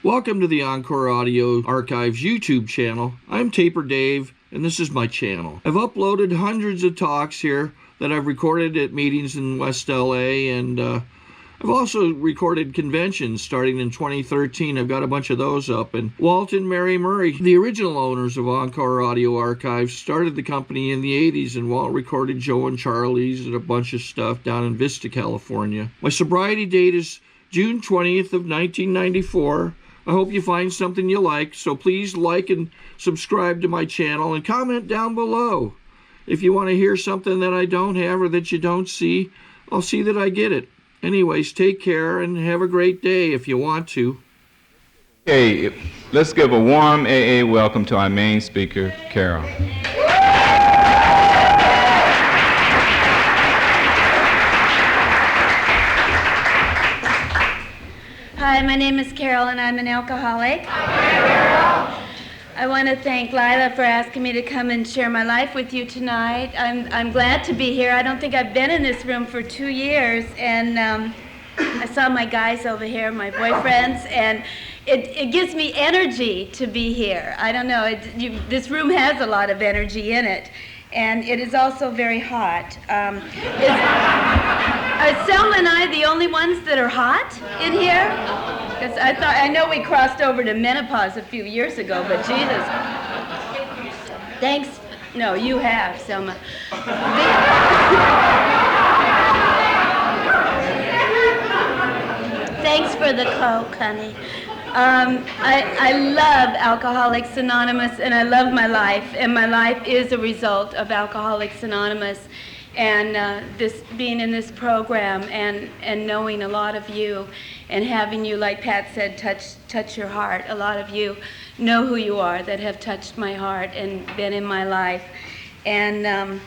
Welcome to the Encore Audio Archives YouTube channel. I'm Taper Dave, and this is my channel. I've uploaded hundreds of talks here that I've recorded at meetings in West LA, and I've also recorded conventions starting in 2013. I've got a bunch of those up. And Walt and Mary Murray, the original owners of Encore Audio Archives, started the company in the 80s, and Walt recorded Joe and Charlie's and a bunch of stuff down in Vista, California. My sobriety date is June 20th of 1994. I hope you find something you like, so please like and subscribe to my channel and comment down below. If you want to hear something that I don't have or that you don't see, I'll see that I get it. Anyways, take care and have a great day if you want to. Hey, let's give a warm AA welcome to our main speaker, Carol. Hi, my name is Carol and I'm an alcoholic. Hi, I want to thank Lila for asking me to come and share my life with you tonight. I'm glad to be here. I don't think I've been in this room for 2 years, and I saw my guys over here, my boyfriends, and it gives me energy to be here. I don't know, this room has a lot of energy in it, and it is also very hot. Are Selma and I the only ones that are hot in here? Because I know we crossed over to menopause a few years ago, but Jesus. Thanks. No, you have, Selma. Thanks for the Coke, honey. I love Alcoholics Anonymous, and I love my life, and my life is a result of Alcoholics Anonymous. And this being in this program and knowing a lot of you and having you, like Pat said, touch your heart. A lot of you know who you are that have touched my heart and been in my life. And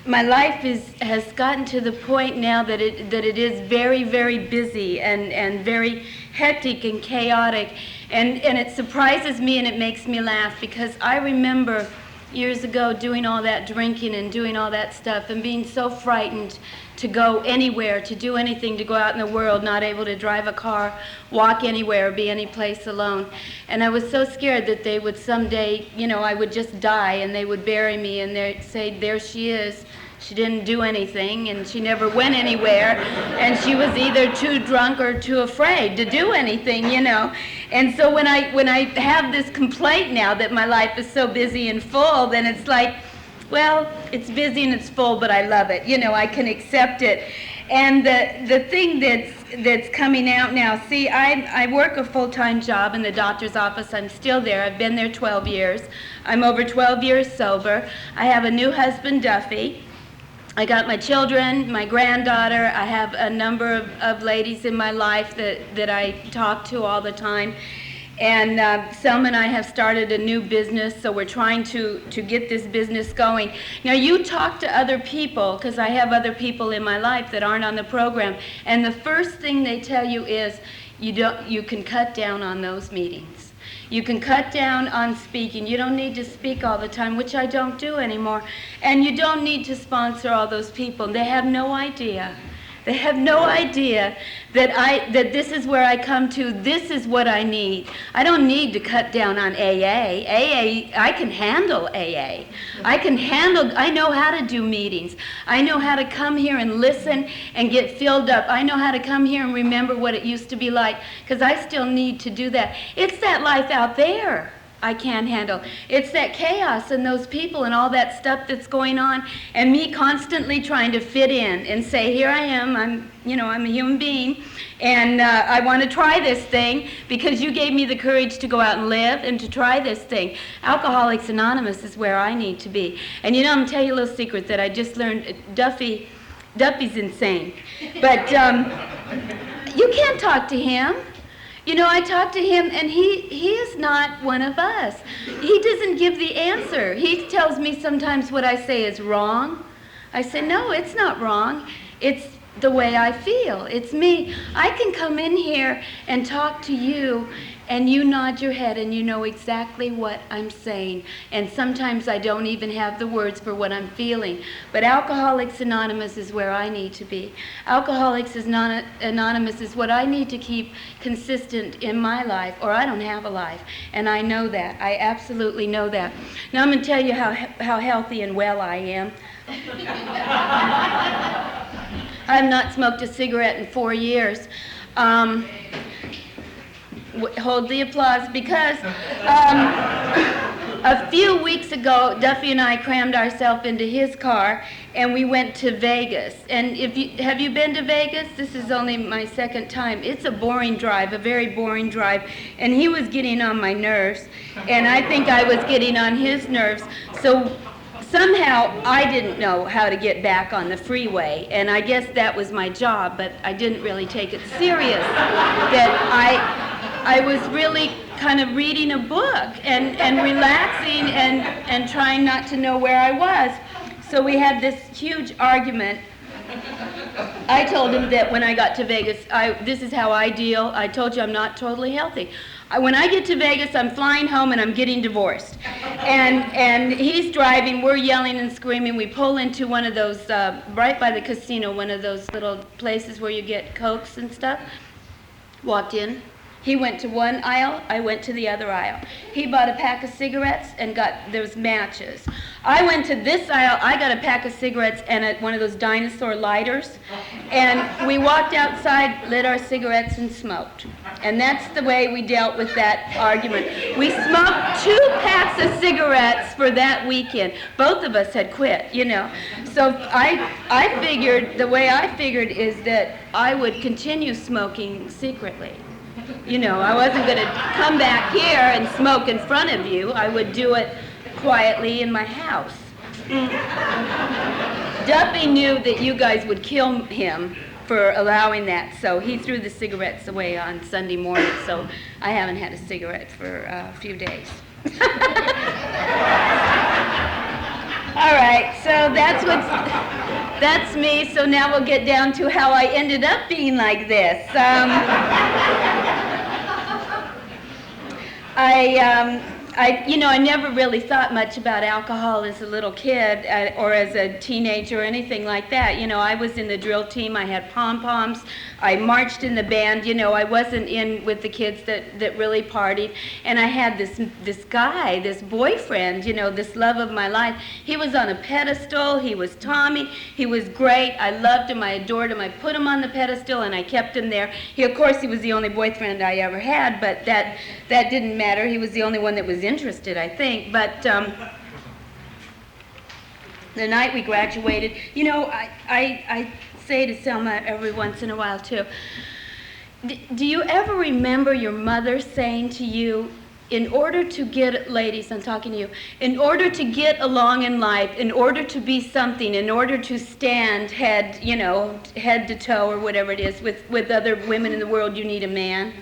my life has gotten to the point now that it is very, very busy and very hectic and chaotic. And it surprises me and it makes me laugh, because I remember years ago doing all that drinking and doing all that stuff and being so frightened to go anywhere, to do anything, to go out in the world, not able to drive a car, walk anywhere, be any place alone. And I was so scared that they would someday, I would just die and they would bury me and they'd say, there she is. She didn't do anything and she never went anywhere, and she was either too drunk or too afraid to do anything, And so when I have this complaint now that my life is so busy and full, then it's like, well, it's busy and it's full, but I love it. I can accept it. And the thing that's coming out now, see, I work a full-time job in the doctor's office. I'm still there. I've been there 12 years. I'm over 12 years sober. I have a new husband, Duffy. I got my children, my granddaughter. I have a number of ladies in my life that I talk to all the time. And Selma and I have started a new business, so we're trying to get this business going. Now, you talk to other people, because I have other people in my life that aren't on the program, and the first thing they tell you is you can cut down on those meetings. You can cut down on speaking. You don't need to speak all the time, which I don't do anymore. And you don't need to sponsor all those people. They have no idea. They have no idea that this is where I come to. This is what I need. I don't need to cut down on AA. I can handle AA. I know how to do meetings. I know how to come here and listen and get filled up. I know how to come here and remember what it used to be like, because I still need to do that. It's that life out there I can't handle. It's that chaos and those people and all that stuff that's going on, and me constantly trying to fit in and say, here I am, I'm a human being, and I want to try this thing because you gave me the courage to go out and live and to try this thing. Alcoholics Anonymous is where I need to be. And I'm going to tell you a little secret that I just learned. Duffy's insane, but you can't talk to him. I talk to him, and he is not one of us. He doesn't give the answer. He tells me sometimes what I say is wrong. I say, no, it's not wrong. It's the way I feel. It's me. I can come in here and talk to you, and you nod your head and you know exactly what I'm saying. And sometimes I don't even have the words for what I'm feeling. But Alcoholics Anonymous is where I need to be. Alcoholics Anonymous is what I need to keep consistent in my life, or I don't have a life. And I know that. I absolutely know that. Now I'm going to tell you how healthy and well I am. I've not smoked a cigarette in 4 years. Hold the applause, because a few weeks ago, Duffy and I crammed ourselves into his car, and we went to Vegas. And have you been to Vegas? This is only my second time. It's a boring drive, a very boring drive, and he was getting on my nerves, and I think I was getting on his nerves. So somehow I didn't know how to get back on the freeway, and I guess that was my job, but I didn't really take it serious. That I was really kind of reading a book and relaxing and trying not to know where I was. So we had this huge argument. I told him that when I got to Vegas, this is how I deal. I told you I'm not totally healthy. When I get to Vegas, I'm flying home and I'm getting divorced. And he's driving, we're yelling and screaming. We pull into one of those, right by the casino, one of those little places where you get Cokes and stuff. Walked in. He went to one aisle, I went to the other aisle. He bought a pack of cigarettes and those matches. I went to this aisle, I got a pack of cigarettes and one of those dinosaur lighters. And we walked outside, lit our cigarettes and smoked. And that's the way we dealt with that argument. We smoked 2 packs of cigarettes for that weekend. Both of us had quit, you know. So I figured, the way I figured is that I would continue smoking secretly. You know, I wasn't going to come back here and smoke in front of you. I would do it quietly in my house. Duffy knew that you guys would kill him for allowing that, so he threw the cigarettes away on Sunday morning, so I haven't had a cigarette for a few days. All right, so that's me, so now we'll get down to how I ended up being like this. I never really thought much about alcohol as a little kid or as a teenager or anything like that. You know, I was in the drill team, I had pom-poms, I marched in the band, you know, I wasn't in with the kids that really partied. And I had this guy, this boyfriend, you know, this love of my life. He was on a pedestal, he was Tommy, he was great, I loved him, I adored him, I put him on the pedestal and I kept him there. Of course, he was the only boyfriend I ever had, but that didn't matter. He was the only one that was interested, I think. But the night we graduated, you know, I say to Selma every once in a while too, do you ever remember your mother saying to you, in order to get, ladies, I'm talking to you, in order to get along in life, in order to be something, in order to stand head to toe or whatever it is with other women in the world, you need a man?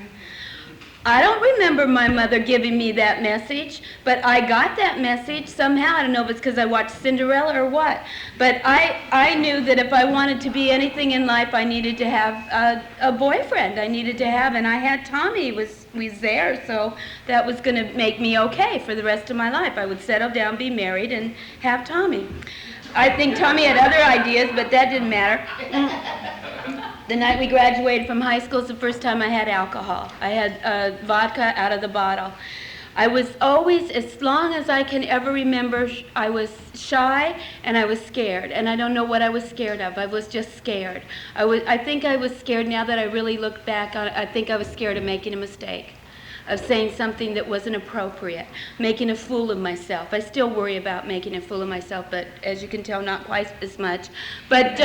I don't remember my mother giving me that message, but I got that message somehow. I don't know if it's because I watched Cinderella or what, but I knew that if I wanted to be anything in life, I needed to have a boyfriend. I needed to have, and I had Tommy was there, so that was going to make me okay for the rest of my life. I would settle down, be married, and have Tommy. I think Tommy had other ideas, but that didn't matter. The night we graduated from high school is the first time I had alcohol. I had vodka out of the bottle. I was always, as long as I can ever remember, I was shy and I was scared. And I don't know what I was scared of. I was just scared. I think I was scared, now that I really look back on it, I think I was scared of making a mistake, of saying something that wasn't appropriate, making a fool of myself. I still worry about making a fool of myself, but as you can tell, not quite as much. But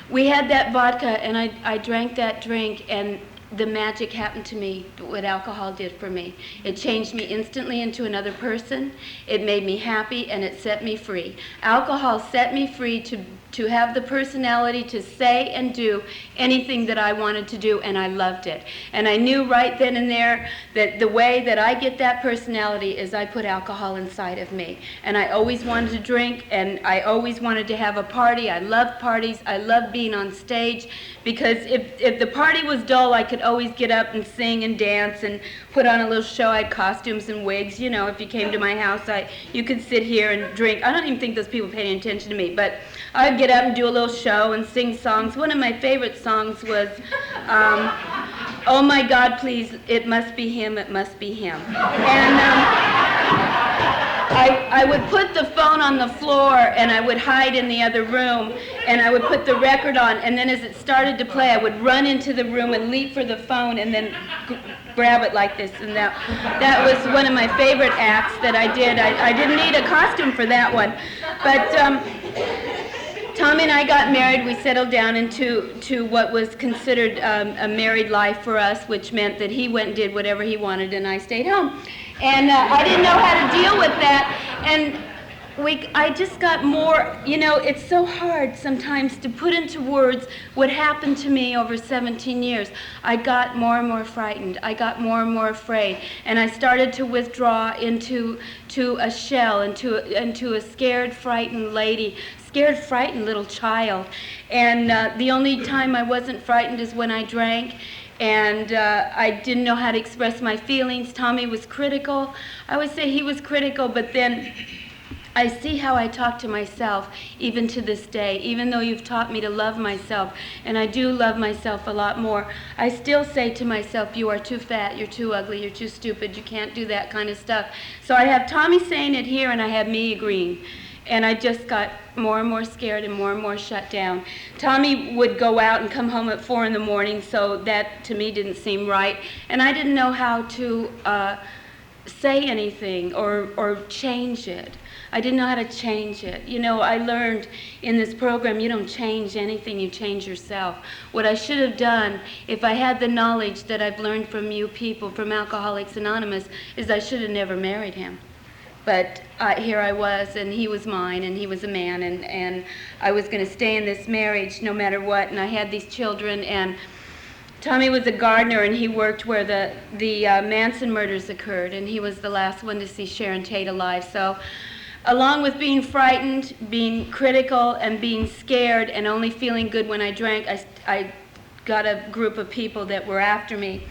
we had that vodka, and I drank that drink, and the magic happened to me, what alcohol did for me. It changed me instantly into another person. It made me happy, and it set me free. Alcohol set me free to have the personality to say and do anything that I wanted to do, and I loved it. And I knew right then and there that the way that I get that personality is I put alcohol inside of me. And I always wanted to drink, and I always wanted to have a party. I loved parties. I loved being on stage, because if the party was dull, I could always get up and sing and dance and put on a little show. I had costumes and wigs. You know, if you came to my house, you could sit here and drink. I don't even think those people paid any attention to me, but I'd get up and do a little show and sing songs. One of my favorite songs was, "Oh my God, please, it must be him, it must be him." And I would put the phone on the floor, and I would hide in the other room, and I would put the record on, and then as it started to play, I would run into the room and leap for the phone and then grab it like this. And that was one of my favorite acts that I did. I didn't need a costume for that one. But Tommy and I got married. We settled down into what was considered a married life for us, which meant that he went and did whatever he wanted, and I stayed home. And I didn't know how to deal with that. And I just got more, you know, it's so hard sometimes to put into words what happened to me over 17 years. I got more and more frightened. I got more and more afraid. And I started to withdraw into a shell, into a scared, frightened lady, scared, frightened little child. And the only time I wasn't frightened is when I drank. And I didn't know how to express my feelings. Tommy was critical. I always say he was critical, but then I see how I talk to myself, even to this day. Even though you've taught me to love myself, and I do love myself a lot more, I still say to myself, you are too fat, you're too ugly, you're too stupid, you can't do that kind of stuff. So I have Tommy saying it here, and I have me agreeing. And I just got more and more scared and more shut down. Tommy would go out and come home at 4 in the morning, so that to me didn't seem right. And I didn't know how to say anything or change it. I didn't know how to change it. You know, I learned in this program, you don't change anything, you change yourself. What I should have done, if I had the knowledge that I've learned from you people, from Alcoholics Anonymous, is I should have never married him. But here I was, and he was mine, and he was a man, and I was going to stay in this marriage no matter what, and I had these children, and Tommy was a gardener, and he worked where the Manson murders occurred, and he was the last one to see Sharon Tate alive. So along with being frightened, being critical, and being scared, and only feeling good when I drank, I got a group of people that were after me.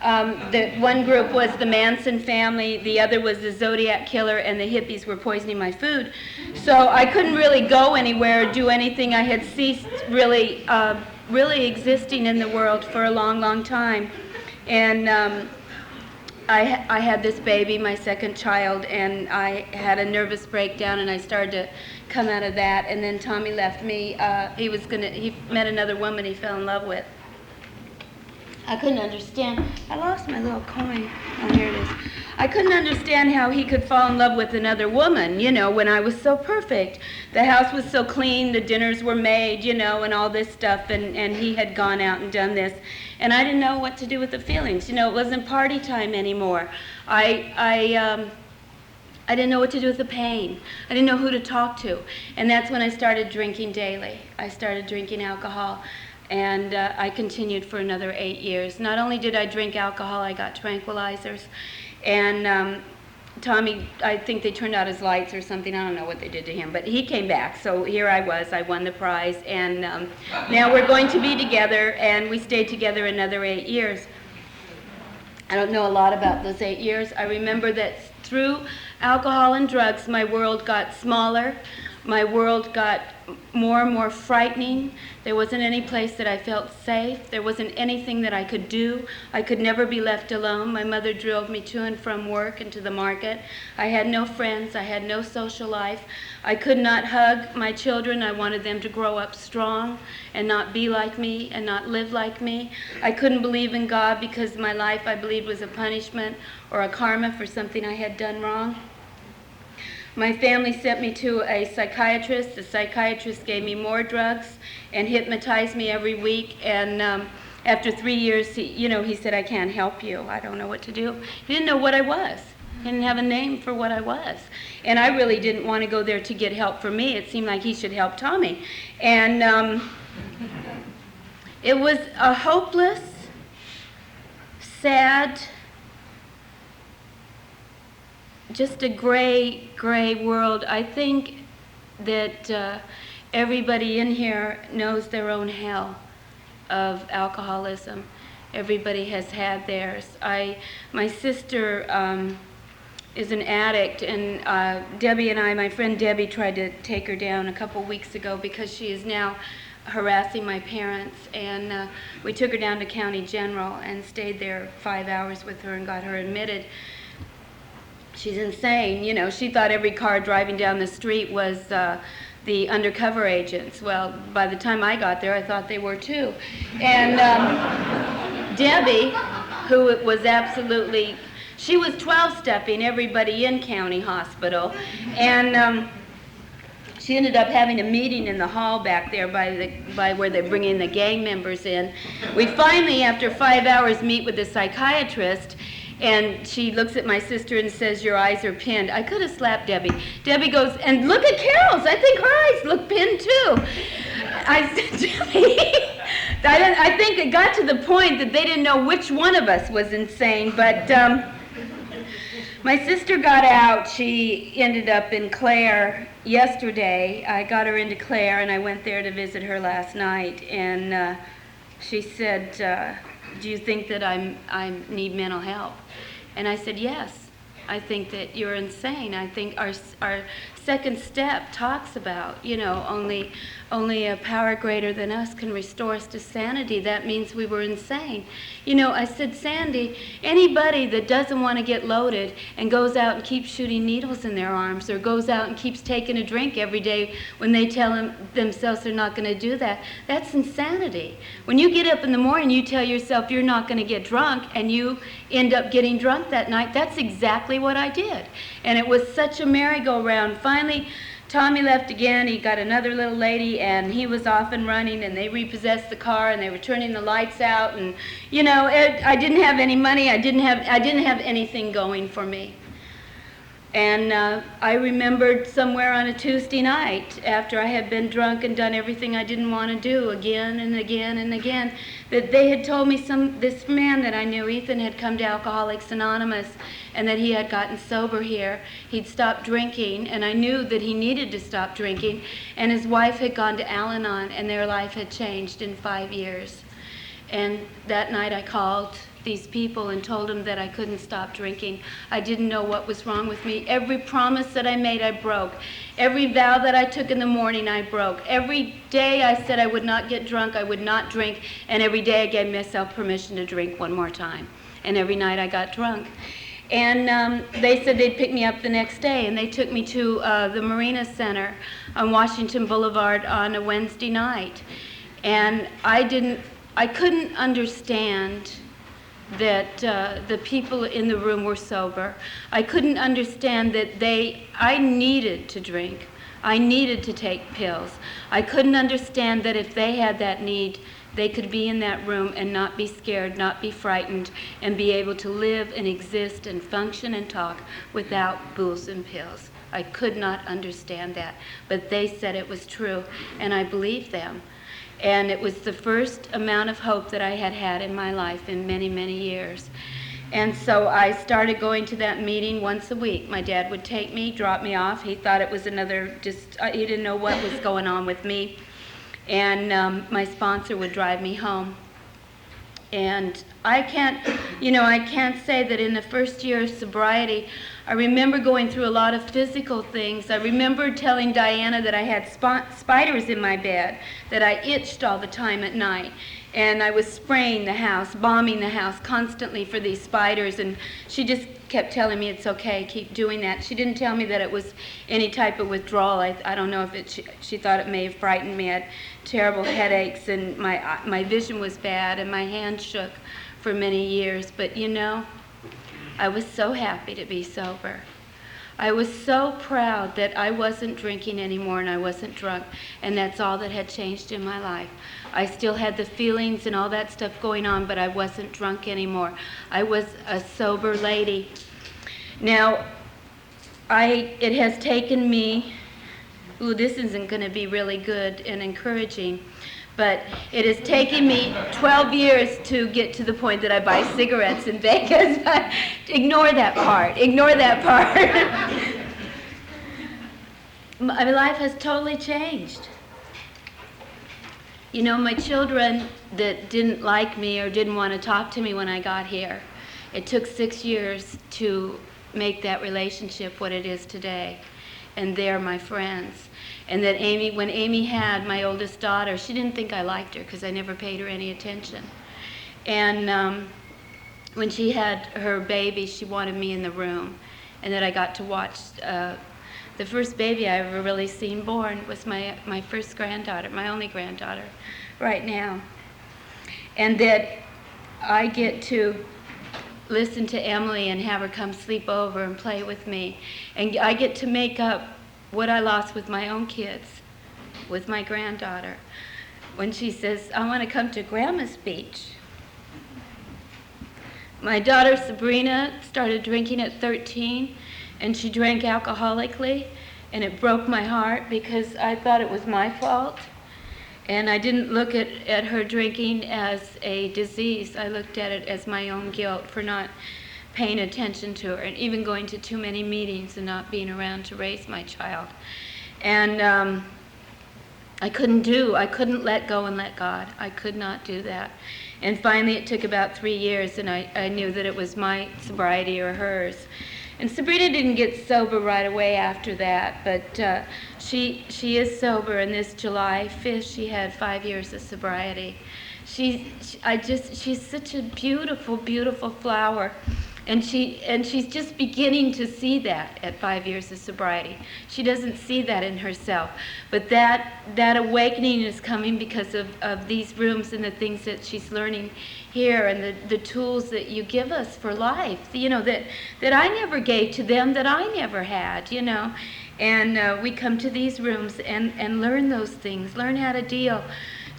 The one group was the Manson family, the other was the Zodiac killer, and the hippies were poisoning my food. So I couldn't really go anywhere or do anything. I had ceased really existing in the world for a long time. And I had this baby, my second child, and I had a nervous breakdown, and I started to come out of that. And then Tommy left me. He met another woman he fell in love with. I couldn't understand. I lost my little coin. Oh, here it is. I couldn't understand how he could fall in love with another woman, you know, when I was so perfect. The house was so clean, the dinners were made, you know, and all this stuff, and he had gone out and done this. And I didn't know what to do with the feelings. You know, it wasn't party time anymore. I didn't know what to do with the pain. I didn't know who to talk to. And that's when I started drinking daily. I started drinking alcohol. And I continued for another 8 years. Not only did I drink alcohol, I got tranquilizers. And Tommy, I think they turned out his lights or something. I don't know what they did to him. But he came back. So here I was. I won the prize. And now we're going to be together. And we stayed together another 8 years. I don't know a lot about those 8 years. I remember that through alcohol and drugs, my world got smaller. My world got more and more frightening. There wasn't any place that I felt safe. There wasn't anything that I could do. I could never be left alone. My mother drove me to and from work and to the market. I had no friends. I had no social life. I could not hug my children. I wanted them to grow up strong and not be like me and not live like me. I couldn't believe in God because my life, I believed, was a punishment or a karma for something I had done wrong. My family sent me to a psychiatrist. The psychiatrist gave me more drugs and hypnotized me every week. And after 3 years, he said, I can't help you. I don't know what to do. He didn't know what I was. He didn't have a name for what I was. And I really didn't want to go there to get help for me. It seemed like he should help Tommy. And it was a hopeless, sad, just a gray world. I think that everybody in here knows their own hell of alcoholism. Everybody has had theirs. My sister is an addict, and Debbie and I, my friend Debbie, tried to take her down a couple weeks ago because she is now harassing my parents, and we took her down to County General and stayed there 5 hours with her and got her admitted. She's insane. She thought every car driving down the street was the undercover agents. Well, by the time I got there, I thought they were too. And Debbie, who was absolutely, she was 12-stepping everybody in County Hospital, and she ended up having a meeting in the hall back there by where they're bringing the gang members in. We finally, after 5 hours, meet with the psychiatrist, and she looks at my sister and says, your eyes are pinned. I could have slapped Debbie. Debbie goes, and look at Carol's. I think her eyes look pinned too. I said, Debbie, I think it got to the point that they didn't know which one of us was insane, but my sister got out. She ended up in Clare yesterday. I got her into Clare, and I went there to visit her last night, and she said, do you think that I need mental help? And I said, yes. I think that you're insane. I think our second step talks about, only a power greater than us can restore us to sanity. That means we were insane. I said, Sandy, anybody that doesn't want to get loaded and goes out and keeps shooting needles in their arms, or goes out and keeps taking a drink every day when they tell themselves they're not going to do that, that's insanity. When you get up in the morning, you tell yourself you're not going to get drunk, and you end up getting drunk that night. That's exactly what I did. And it was such a merry-go-round. Finally, Tommy left again. He got another little lady, and he was off and running, and they repossessed the car, and they were turning the lights out, and I didn't have any money. I didn't have anything going for me. And I remembered somewhere on a Tuesday night, after I had been drunk and done everything I didn't want to do again and again and again, that they had told me this man that I knew, Ethan, had come to Alcoholics Anonymous, and that he had gotten sober here. He'd stopped drinking, and I knew that he needed to stop drinking, and his wife had gone to Al-Anon, and their life had changed in 5 years. And that night I called these people and told them that I couldn't stop drinking. I didn't know what was wrong with me. Every promise that I made, I broke. Every vow that I took in the morning, I broke. Every day I said I would not get drunk, I would not drink, and every day I gave myself permission to drink one more time. And every night I got drunk. And they said they'd pick me up the next day, and they took me to the Marina Center on Washington Boulevard on a Wednesday night. And I couldn't understand that the people in the room were sober. I couldn't understand that I needed to drink. I needed to take pills. I couldn't understand that if they had that need, they could be in that room and not be scared, not be frightened, and be able to live and exist and function and talk without booze and pills. I could not understand that, but they said it was true, and I believed them. And it was the first amount of hope that I had had in my life in many, many years. And so I started going to that meeting once a week. My dad would take me, drop me off. He thought it was another, he didn't know what was going on with me. And my sponsor would drive me home. And I can't say that in the first year of sobriety, I remember going through a lot of physical things. I remember telling Diana that I had spiders in my bed, that I itched all the time at night. And I was spraying the house, bombing the house constantly for these spiders. And she just kept telling me, it's okay, keep doing that. She didn't tell me that it was any type of withdrawal. I don't know if she thought it may have frightened me. I had terrible headaches, and my vision was bad, and my hand shook for many years. But I was so happy to be sober. I was so proud that I wasn't drinking anymore and I wasn't drunk, and that's all that had changed in my life. I still had the feelings and all that stuff going on, but I wasn't drunk anymore. I was a sober lady. Now, it has taken me, this isn't going to be really good and encouraging, but it has taken me 12 years to get to the point that I buy cigarettes in Vegas. Ignore that part. Ignore that part. My life has totally changed. You know, my children that didn't like me or didn't want to talk to me when I got here, it took 6 years to make that relationship what it is today. And they're my friends. And that when Amy had my oldest daughter, she didn't think I liked her because I never paid her any attention. And when she had her baby, she wanted me in the room. And that I got to watch, the first baby I ever really seen born was my first granddaughter, my only granddaughter, right now. And that I get to listen to Emily and have her come sleep over and play with me. And I get to make up what I lost with my own kids, with my granddaughter. When she says, I want to come to Grandma's beach. My daughter Sabrina started drinking at 13, and she drank alcoholically, and it broke my heart because I thought it was my fault. And I didn't look at her drinking as a disease. I looked at it as my own guilt for not paying attention to her and even going to too many meetings and not being around to raise my child. And I couldn't let go and let God. I could not do that. And finally it took about 3 years, and I knew that it was my sobriety or hers. And Sabrina didn't get sober right away after that, but she is sober, and this July 5th she had 5 years of sobriety. She's such a beautiful, beautiful flower. And she's just beginning to see that at 5 years of sobriety. She doesn't see that in herself. But that awakening is coming because of these rooms and the things that she's learning here, and the tools that you give us for life, you know, that I never gave to them, that I never had, you know. And we come to these rooms and learn those things, learn how to deal.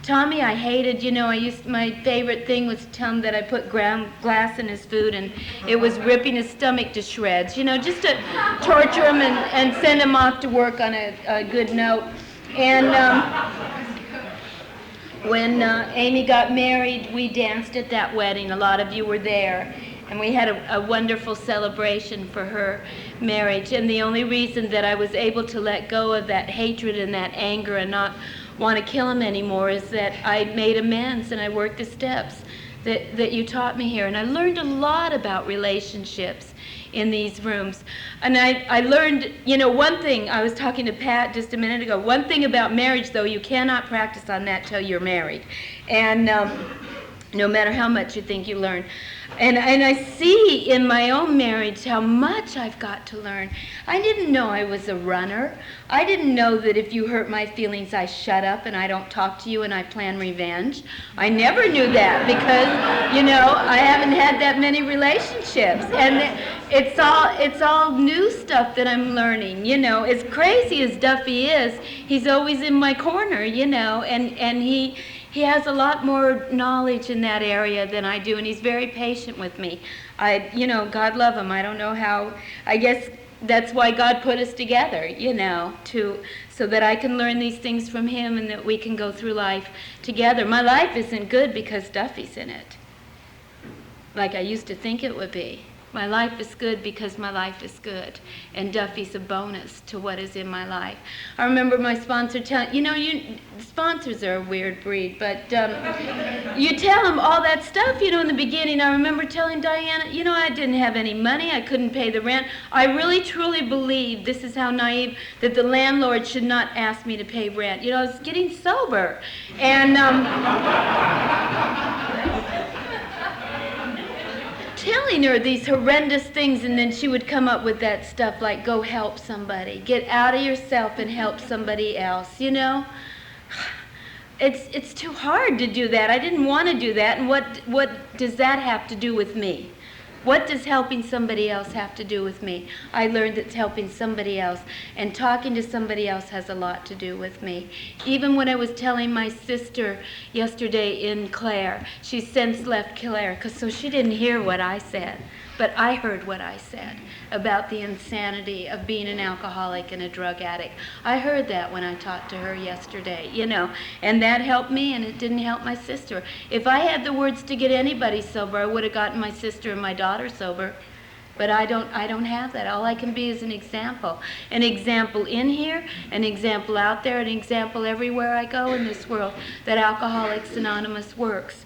Tommy, I hated, you know, my favorite thing was to tell him that I put ground glass in his food and it was ripping his stomach to shreds, you know, just to torture him and send him off to work on a good note. And when Amy got married, we danced at that wedding. A lot of you were there. And we had a wonderful celebration for her marriage. And the only reason that I was able to let go of that hatred and that anger and not want to kill him anymore is that I made amends and I worked the steps that you taught me here. And I learned a lot about relationships in these rooms. And I learned, you know, one thing, I was talking to Pat just a minute ago, one thing about marriage, though, you cannot practice on that till you're married. And no matter how much you think you learn. And I see in my own marriage how much I've got to learn. I didn't know I was a runner. I didn't know that if you hurt my feelings, I shut up and I don't talk to you and I plan revenge. I never knew that because, you know, I haven't had that many relationships. And it's all new stuff that I'm learning, you know. As crazy as Duffy is, he's always in my corner, you know, and he has a lot more knowledge in that area than I do, and he's very patient with me. You know, God love him. I don't know how. I guess that's why God put us together, you know, so that I can learn these things from him and that we can go through life together. My life isn't good because Duffy's in it, like I used to think it would be. My life is good because my life is good, and Duffy's a bonus to what is in my life. I remember my sponsor telling, you know, sponsors are a weird breed, but you tell them all that stuff, you know, in the beginning. I remember telling Diana, you know, I didn't have any money, I couldn't pay the rent. I really truly believe, this is how naive, that the landlord should not ask me to pay rent. You know, I was getting sober, and telling her these horrendous things, and then she would come up with that stuff like, go help somebody, get out of yourself and help somebody else, you know. It's too hard to do that. I didn't want to do that, and what does that have to do with me? What does helping somebody else have to do with me? I learned that helping somebody else and talking to somebody else has a lot to do with me. Even when I was telling my sister yesterday in Clare, she's since left Clare, so she didn't hear what I said. But I heard what I said about the insanity of being an alcoholic and a drug addict. I heard that when I talked to her yesterday, you know, and that helped me, and it didn't help my sister. If I had the words to get anybody sober, I would have gotten my sister and my daughter sober. But I don't have that. All I can be is an example. An example in here, an example out there, an example everywhere I go in this world that Alcoholics Anonymous works.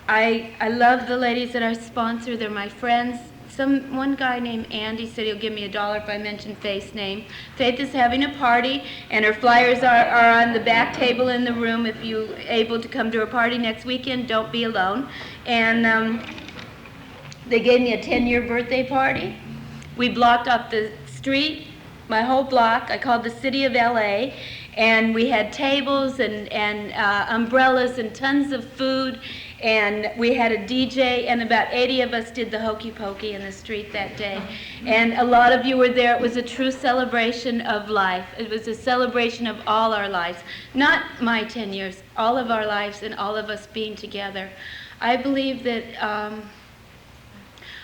I love the ladies that I sponsor. They're my friends. One guy named Andy said he'll give me $1 if I mention Faith's name. Faith is having a party, and her flyers are on the back table in the room. If you're able to come to her party next weekend, don't be alone. And they gave me a 10-year birthday party. We blocked off the street, my whole block. I called the city of LA, and we had tables and umbrellas and tons of food. And we had a DJ, and about 80 of us did the hokey pokey in the street that day. And a lot of you were there. It was a true celebration of life. It was a celebration of all our lives. Not my 10 years, all of our lives and all of us being together. I believe that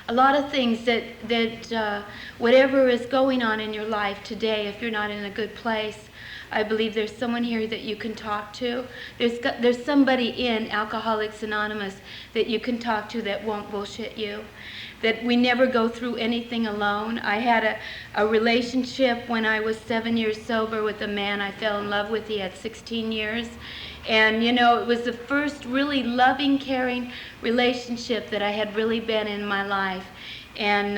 a lot of things that whatever is going on in your life today, if you're not in a good place, I believe there's someone here that you can talk to. There's somebody in Alcoholics Anonymous that you can talk to that won't bullshit you. That we never go through anything alone. I had a relationship when I was 7 years sober with a man I fell in love with. He had 16 years. And, you know, it was the first really loving, caring relationship that I had really been in my life. And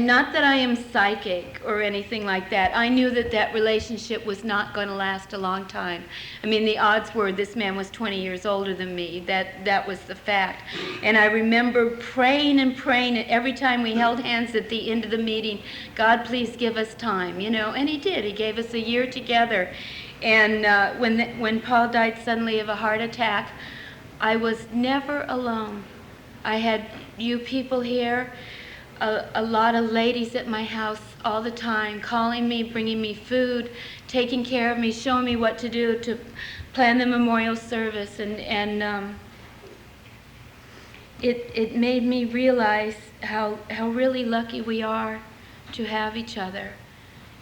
not that I am psychic or anything like that. I knew that that relationship was not going to last a long time. I mean, the odds were this man was 20 years older than me. That was the fact. And I remember praying and praying, and every time we held hands at the end of the meeting, God, please give us time, you know. And he did. He gave us a year together. And when Paul died suddenly of a heart attack, I was never alone. I had you people here. A lot of ladies at my house all the time, calling me, bringing me food, taking care of me, showing me what to do to plan the memorial service, and it made me realize how really lucky we are to have each other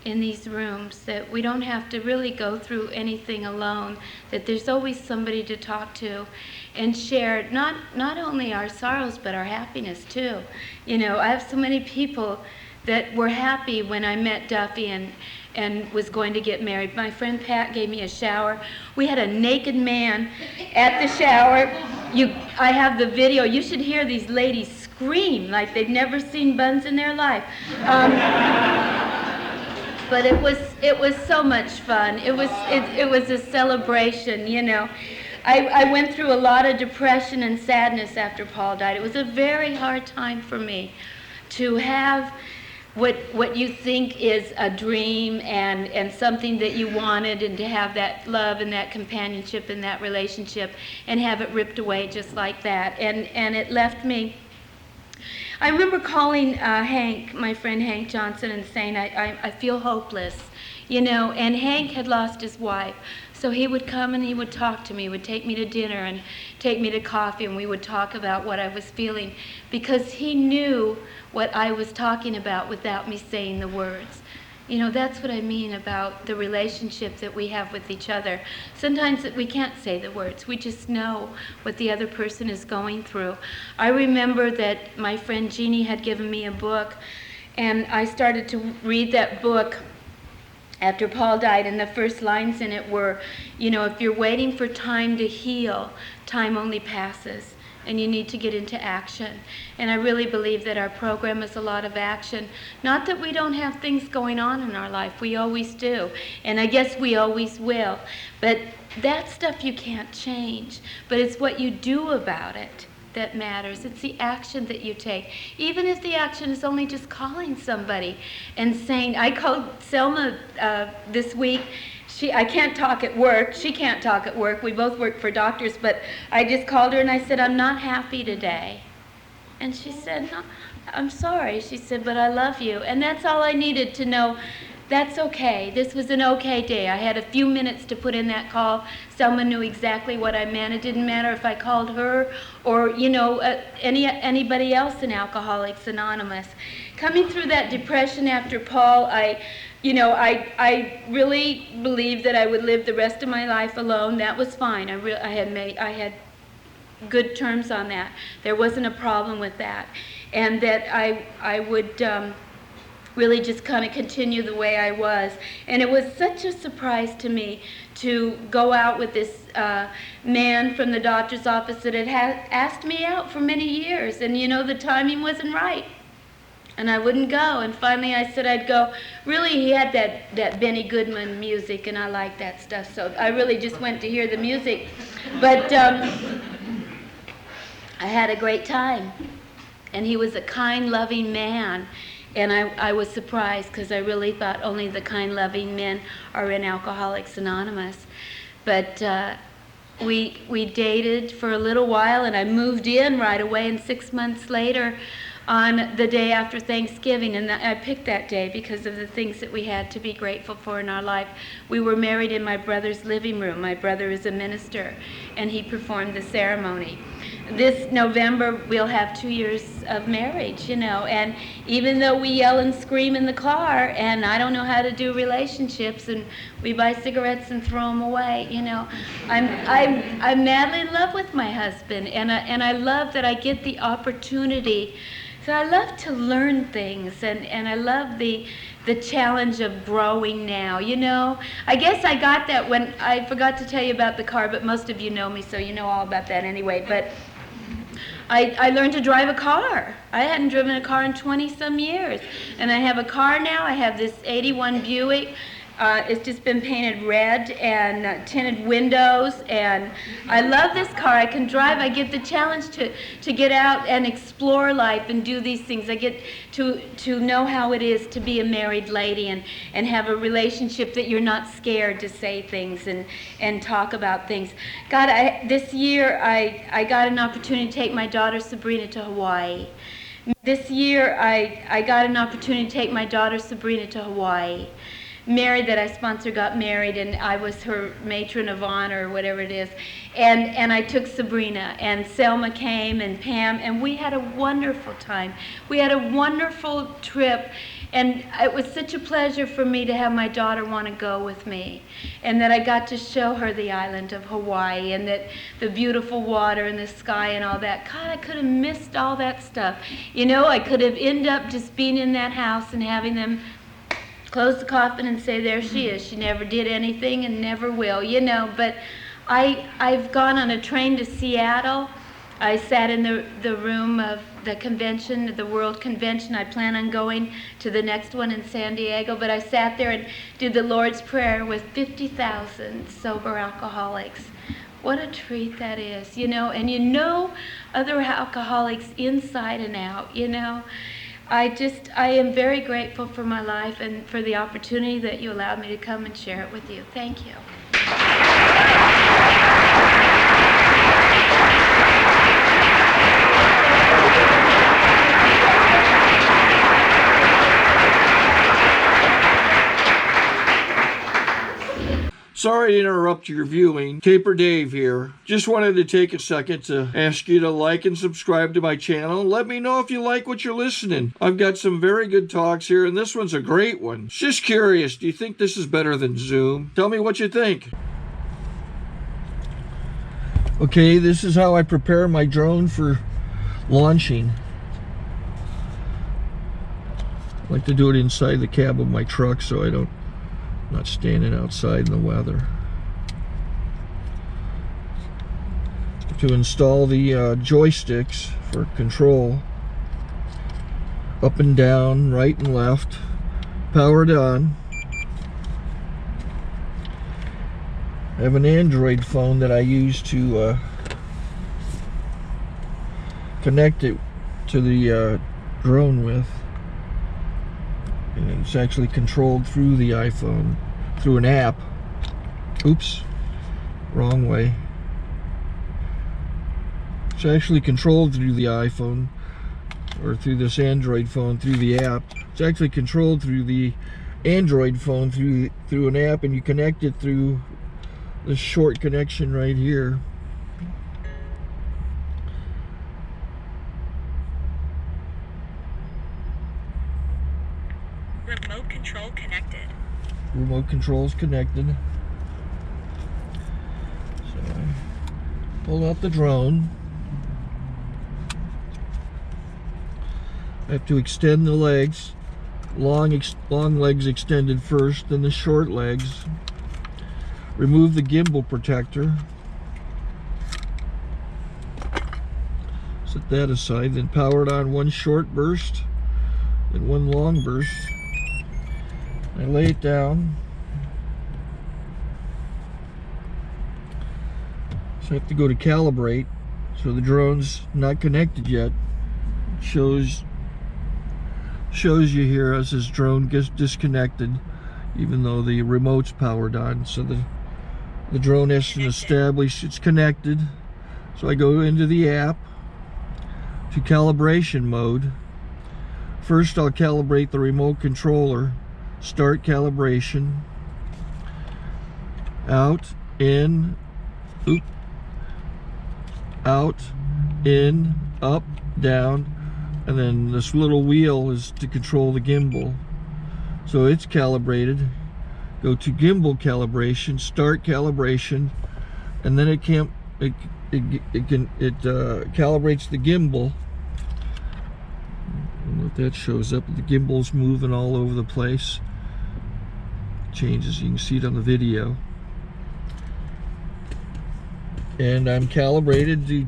in these rooms, that we don't have to really go through anything alone, that there's always somebody to talk to and share not only our sorrows but our happiness too. You know, I have so many people that were happy when I met Duffy and was going to get married. My friend Pat gave me a shower. We had a naked man at the shower. I have the video. You should hear these ladies scream like they've never seen buns in their life. But it was so much fun. It was a celebration, you know. I went through a lot of depression and sadness after Paul died. It was a very hard time for me to have what you think is a dream and something that you wanted, and to have that love and that companionship and that relationship and have it ripped away just like that. And it left me. I remember calling Hank, my friend Hank Johnson, and saying, I feel hopeless, you know, and Hank had lost his wife. So he would come and he would talk to me, would take me to dinner and take me to coffee, and we would talk about what I was feeling, because he knew what I was talking about without me saying the words. You know, that's what I mean about the relationship that we have with each other. Sometimes we can't say the words. We just know what the other person is going through. I remember that my friend Jeannie had given me a book, and I started to read that book after Paul died, and the first lines in it were, you know, if you're waiting for time to heal, time only passes. And you need to get into action. And I really believe that our program is a lot of action. Not that we don't have things going on in our life. We always do. And I guess we always will. But that stuff you can't change. But it's what you do about it that matters. It's the action that you take. Even if the action is only just calling somebody and saying, I called Selma this week. I can't talk at work. She can't talk at work. We both work for doctors, but I just called her and I said, I'm not happy today. And she said, no, I'm sorry. She said, but I love you. And that's all I needed to know. That's okay. This was an okay day. I had a few minutes to put in that call. Selma knew exactly what I meant. It didn't matter if I called her or, you know, anybody else in Alcoholics Anonymous. Coming through that depression after Paul, I really believed that I would live the rest of my life alone. That was fine. I had good terms on that. There wasn't a problem with that. And that I would really just kind of continue the way I was. And it was such a surprise to me to go out with this man from the doctor's office that had asked me out for many years. And, you know, the timing wasn't right. And I wouldn't go. And finally I said I'd go. Really, he had that Benny Goodman music, and I like that stuff. So I really just went to hear the music. But I had a great time. And he was a kind, loving man. And I was surprised because I really thought only the kind, loving men are in Alcoholics Anonymous. But we dated for a little while, and I moved in right away. And 6 months later, on the day after Thanksgiving, and I picked that day because of the things that we had to be grateful for in our life. We were married in my brother's living room. My brother is a minister, and he performed the ceremony. This November, we'll have 2 years of marriage, you know, and even though we yell and scream in the car, and I don't know how to do relationships, and we buy cigarettes and throw them away, you know, I'm madly in love with my husband, and I love that I get the opportunity. So I love to learn things, and I love the challenge of growing now, you know. I guess I got that when I forgot to tell you about the car, but most of you know me, so you know all about that anyway. But I learned to drive a car. I hadn't driven a car in 20-some years. And I have a car now. I have this 81 Buick. It's just been painted red and tinted windows, and I love this car. I can drive. I get the challenge to get out and explore life and do these things. I get to know how it is to be a married lady and have a relationship that you're not scared to say things and talk about things. God, this year I got an opportunity to take my daughter Sabrina to Hawaii. This year I got an opportunity to take my daughter Sabrina to Hawaii. Mary that I sponsored got married, and I was her matron of honor or whatever it is. And I took Sabrina, and Selma came, and Pam, and we had a wonderful time. We had a wonderful trip, and it was such a pleasure for me to have my daughter want to go with me, and that I got to show her the island of Hawaii, and that the beautiful water and the sky and all that. God, I could have missed all that stuff. You know, I could have ended up just being in that house and having them close the coffin and say, there she is. She never did anything and never will, you know. But I've gone on a train to Seattle. I sat in the room of the convention, the World Convention. I plan on going to the next one in San Diego. But I sat there and did the Lord's Prayer with 50,000 sober alcoholics. What a treat that is, you know. And you know other alcoholics inside and out, you know. I am very grateful for my life and for the opportunity that you allowed me to come and share it with you. Thank you. Sorry to interrupt your viewing. Taper Dave here. Just wanted to take a second to ask you to like and subscribe to my channel. Let me know if you like what you're listening. I've got some very good talks here, and this one's a great one. Just curious, do you think this is better than Zoom? Tell me what you think. Okay, this is how I prepare my drone for launching. I like to do it inside the cab of my truck so I'm not standing outside in the weather. To install the joysticks for control, up and down, right and left, powered on. I have an Android phone that I use to connect it to the drone with. And it's actually controlled through the iPhone, through an app. Oops, wrong way. It's actually controlled through the iPhone, or through this Android phone, through the app. It's actually controlled through the Android phone through an app, and you connect it through this short connection right here. Remote control connected. Remote control's connected. So I pull out the drone. I have to extend the legs. Long legs extended first, then the short legs. Remove the gimbal protector. Set that aside, then power it on one short burst, then one long burst. I lay it down. So I have to go to calibrate. So the drone's not connected yet. It shows you here as this drone gets disconnected, even though the remote's powered on. So the drone has to establish it's connected. So I go into the app to calibration mode. First I'll calibrate the remote controller. Start calibration. Out, in, oop, out, in, up, down, and then this little wheel is to control the gimbal. So it's calibrated. Go to gimbal calibration, start calibration, and then it calibrates the gimbal. I don't know if that shows up. The gimbal's moving all over the place. Changes, you can see it on the video. And I'm calibrated to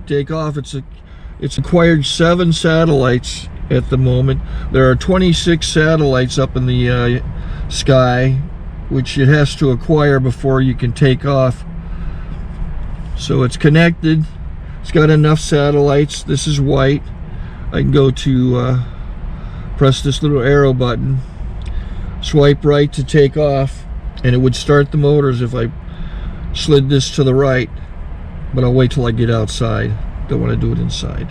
take off. It's acquired 7 satellites at the moment. There are 26 satellites up in the sky, which it has to acquire before you can take off. So it's connected. It's got enough satellites. This is white. I can go to press this little arrow button, swipe right to take off, and it would start the motors if I slid this to the right. But I'll wait till I get outside. Don't want to do it inside.